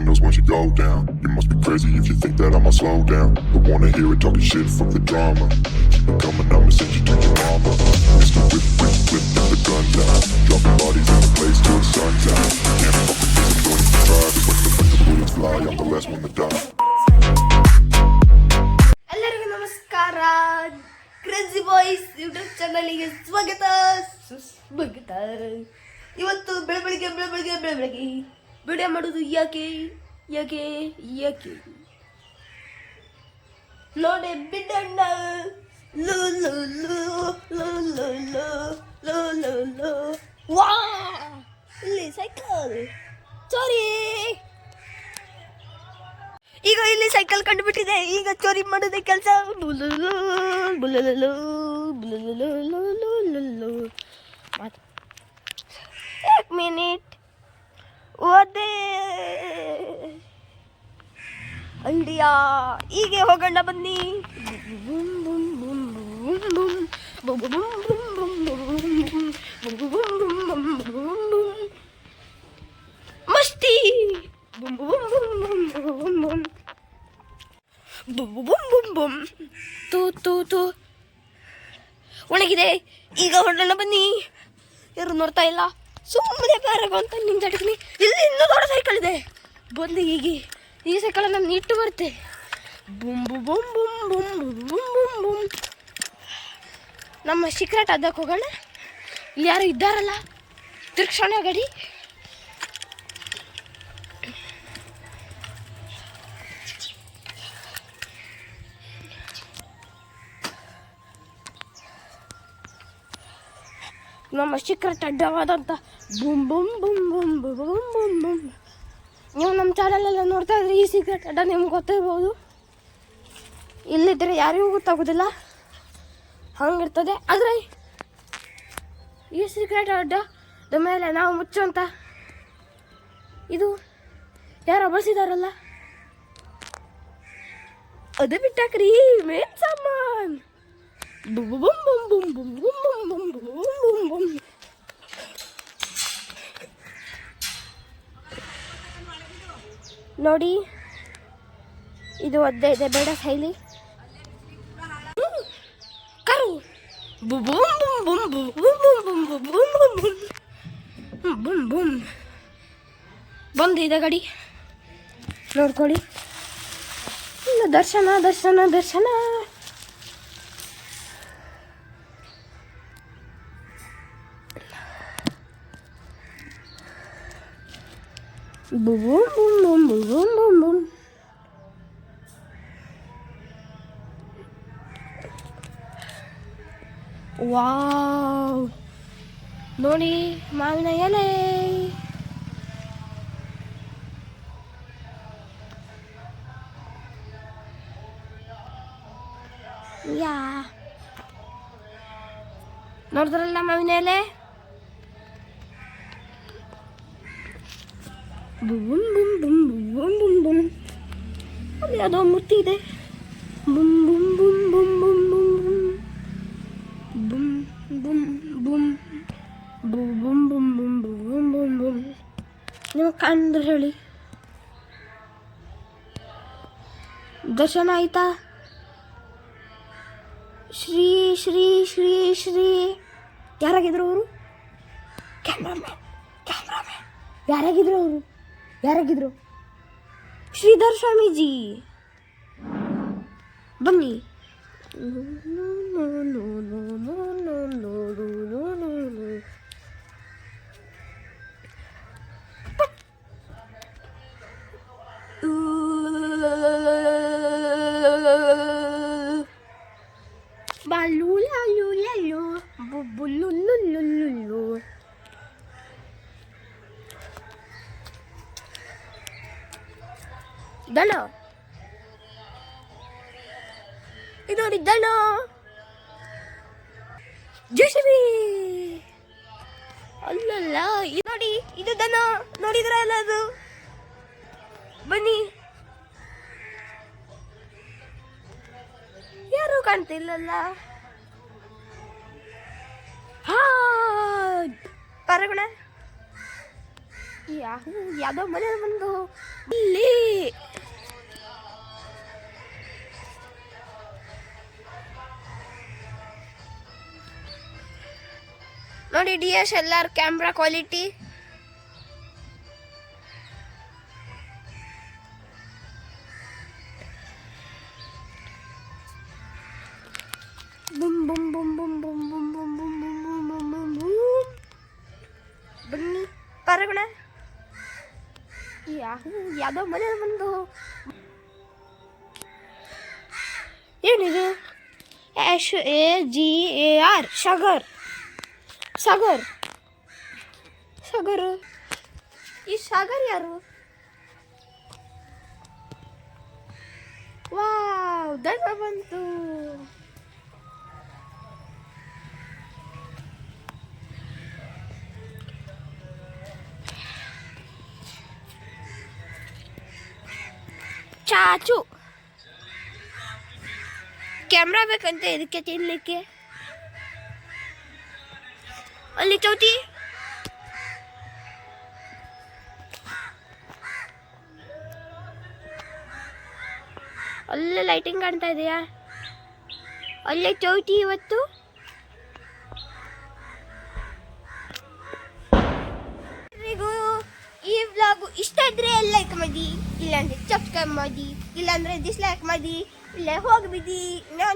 windows once you go down. You must be crazy if you think that I'ma slow down. Don't wanna hear it talking shit, fuck the drama. Keep it coming, I'ma send you to your mama. Mr. Whip, whip, whip, with the guns out. Dropping bodies in the place till the sun's out. Can't fuck with this, I'm going to try. But when the bullets fly, I'm the last one to die. ಎಲ್ಲರಿಗೂ ನಮಸ್ಕಾರ. Crazy boys YouTube ಚಾನಲ್ಗೆ ಸ್ವಾಗತ ಸುಸ್ವಾಗತ. ಇವತ್ತು ಬೆಳಬೆಳಿಗ್ಗೆ video ಮಾಡೋದು ಯಾಕೆ ನೋಡಿ ಬಿಡಣ್ಣ. ವಾ ಇಲ್ಲಿ ಸೈಕಲ್ ಸಾರಿ, ಈಗ ಇಲ್ಲಿ ಸೈಕಲ್ ಕಂಡುಬಿಟ್ಟಿದೆ. ಈಗ ಚೋರಿ ಮಾಡೋದೇ ಕೆಲಸ. एक मिनिट ಓದೇ ಐಡಿಯಾ. ಹೀಗೆ ಹೋಗೋಣ ಬನ್ನಿ. ಮಸ್ತಿ ತೂ ಒಣಗಿದೆ. ಈಗ ಹೊರಡೋಣ ಬನ್ನಿ. ಯಾರು ನೋಡ್ತಾ ಇಲ್ಲ, ಸುಮ್ಮನೆ ಬಾರಗು ಅಂತ ನಿಂತಾಡ್ತೀನಿ. ಇಲ್ಲಿ ಇನ್ನೂ ದೊಡ್ಡ ಸೈಕಲ್ ಇದೆ. ಬಂದು ಹೀಗೆ ಈ ಸೈಕಲ್ ನಾನು ಇಟ್ಟು ಬರುತ್ತೆ. ಬುಮ್ ಬುಮ್ ಬುಮ್ ಬುಮ್ ಬುಮ್ ಬುಮ್ ಬುಮ್ ಬುಮ್. ನಮ್ಮ ಸೀಕ್ರೆಟ್ ಅದಕ್ಕೆ ಹೋಗೋಣ. ಇಲ್ಲಿ ಯಾರು ಇದ್ದಾರಲ್ಲ, ತಿರ್ಕ್ಷಣ ಗಾಡಿ. ನಮ್ಮ ಸೀಕ್ರೆಟ್ ಅಡ್ಡವಾದಂಥ ಬುಮ್ ಬುಮ್ ಬುಮ್ ಬುಮ್ ಬುಮ್ ಬುಮ್ ಬುಮ್. ನೀವು ನಮ್ಮ ಚಾನಲೆಲ್ಲ ನೋಡ್ತಾ ಇದ್ರೆ ಈ ಸೀಕ್ರೆಟ್ ಅಡ್ಡ ನಿಮ್ಗೆ ಗೊತ್ತಿರ್ಬೋದು. ಇಲ್ಲಿದ್ದರೆ ಯಾರಿಗೂ ಗೊತ್ತಾಗೋದಿಲ್ಲ, ಹಂಗಿರ್ತದೆ. ಆದರೆ ಈ ಸೀಕ್ರೆಟ್ ಅಡ್ಡದ ಮೇಲೆ ನಾವು ಮುಚ್ಚುವಂಥ ಇದು ಯಾರೋ ಬಳಸಿದಾರಲ್ಲ, ಅದು ಬಿಟ್ಟಾಕ್ರಿ ಮೇನ್ ಸಾಮಾನ್. ಬುಮ್ ಬುಮ್ ಬುಮ್ ಬುಮ್ ಬುಮ್ ಬುಮ್ ಬುಮ್ ಬುಮ್ ಬುಮ್ ಬುಮ್. ನೋಡಿ, ಇದು ಒದ್ದೆ ಇದೆ, ಬೇಡ ಶೈಲಿ. ಕರು ಬುಮ್ ಬುಮ್ ಬುಮ್ ಬುಮ್ ಬುಮ್ ಬುಮ್ ಬುಮ್ ಬುಮ್ ಬುಮ್ ಬುಮ್. ಬಂದಿದೆ ಗಾಡಿ, ನೋಡ್ಕೊಳ್ಳಿ. ದರ್ಶನ ದರ್ಶನ ದರ್ಶನ. Boom boom boom boom boom boom boom. Wow, ನೋಡಿ ಮಾವಿನ ಎಲೆ. ಯಾ ನೋಡಿದ್ರಲ್ಲ ಮಾವಿನ ಎಲೆ. ಬುಮ್ ಬುಮ್ ಬುಮ್ ಬುಮ್ ಬುಮ್ ಬುಮ್. ಅಲ್ಲಿ ಯಾವುದೋ ಮುತ್ತಿ ಇದೆ. ಬುಮ್ ಬುಮ್ ಬುಮ್ ಬುಮ್ ಬುಮ್ ಬುಮ್ ಬುಮ್ ಬುಮ್ ಬುಮ್ ಬುಮ್ ಬುಮ್ ಬುಮ್ ಬುಮ್ ಬುಮ್ ಬುಮ್. ನಿಮಗೆ ಕಂಡ್ರೆ ಹೇಳಿ. ದರ್ಶನ ಆಯ್ತಾ? ಶ್ರೀ ಶ್ರೀ ಶ್ರೀ ಶ್ರೀ ಯಾರಾಗಿದ್ರು ಅವರು? ಕ್ಯಾಮ್ರಾಮ್ಯಾನ್ ಯಾರಾಗಿದ್ರು? ಶ್ರೀಧರ್ ಸ್ವಾಮೀಜಿ. ಬನ್ನಿ. ಬಾಲು ಲಾಲು ಲಾಲು ಬುಬ್ಬುಲು ಲುಲ್ಲು. ದನ ಇದು ನೋಡಿ, ದನ ಜೆಸಿಬಿ ಅಲ್ಲಲ್ಲ. ಇದು ನೋಡಿ, ಇದು ದನ. ನೋಡಿದ್ರ ಅಲ್ಲ ಅದು? ಬನ್ನಿ. ಯಾರು ಕಾಣ್ತಿಲ್ಲಲ್ಲ. ಹಾ, ಪರಗುಣ ಯಾವುದೋ ಮನೆ ಬಂದು ಇಲ್ಲಿ ನೋಡಿ DSLR ಕ್ಯಾಮ್ರಾ ಕ್ವಾಲಿಟಿ. ಬುಮ್ ಬುಮ್ ಬುಮ್ ಬುಮ್ ಬುಮ್ ಬುಮ್ ಬುಮ್ ಬುಮ್ ಬುಮ್ ಬುಮ್ ಬುಮ್ ಬುಮ್ ಬುಮ್. ಬನ್ನಿ ಪರಗಣ. ಯಾವುದೋ ಮನೆ ಬಂದು ಏನಿದು SAGAR ಸಾಗರ್ ಸಾಗರ್ ಸಾಗರ್. ಈ ಸಾಗರ್ ಯಾರು? ವಾವ್ ದಡ ಬಂತು. ಚಾಚು ಕ್ಯಾಮ್ರಾ ಬೇಕಂತೆ ಇದಕ್ಕೆ ತಿನ್ಲಿಕ್ಕೆ. ಅಲ್ಲಿ ಚೌತಿ ಅಲ್ಲೇ ಲೈಟಿಂಗ್ ಕಾಣ್ತಾ ಇದೆಯಾ? ಅಲ್ಲೇ ಚೌತಿ. ಇವತ್ತು ಈ ವ್ಲಾಗು ಇಷ್ಟ ಇದ್ರೆ ಲೈಕ್ ಮಾಡಿ, ಇಲ್ಲಾಂದ್ರೆ ಸಬ್ಸ್ಕ್ರೈಬ್ ಮಾಡಿ, ಇಲ್ಲಾಂದ್ರೆ ಡಿಸ್ಲೈಕ್ ಮಾಡಿ, ಇಲ್ಲೇ ಹೋಗ್ಬಿಡಿ. ನೋ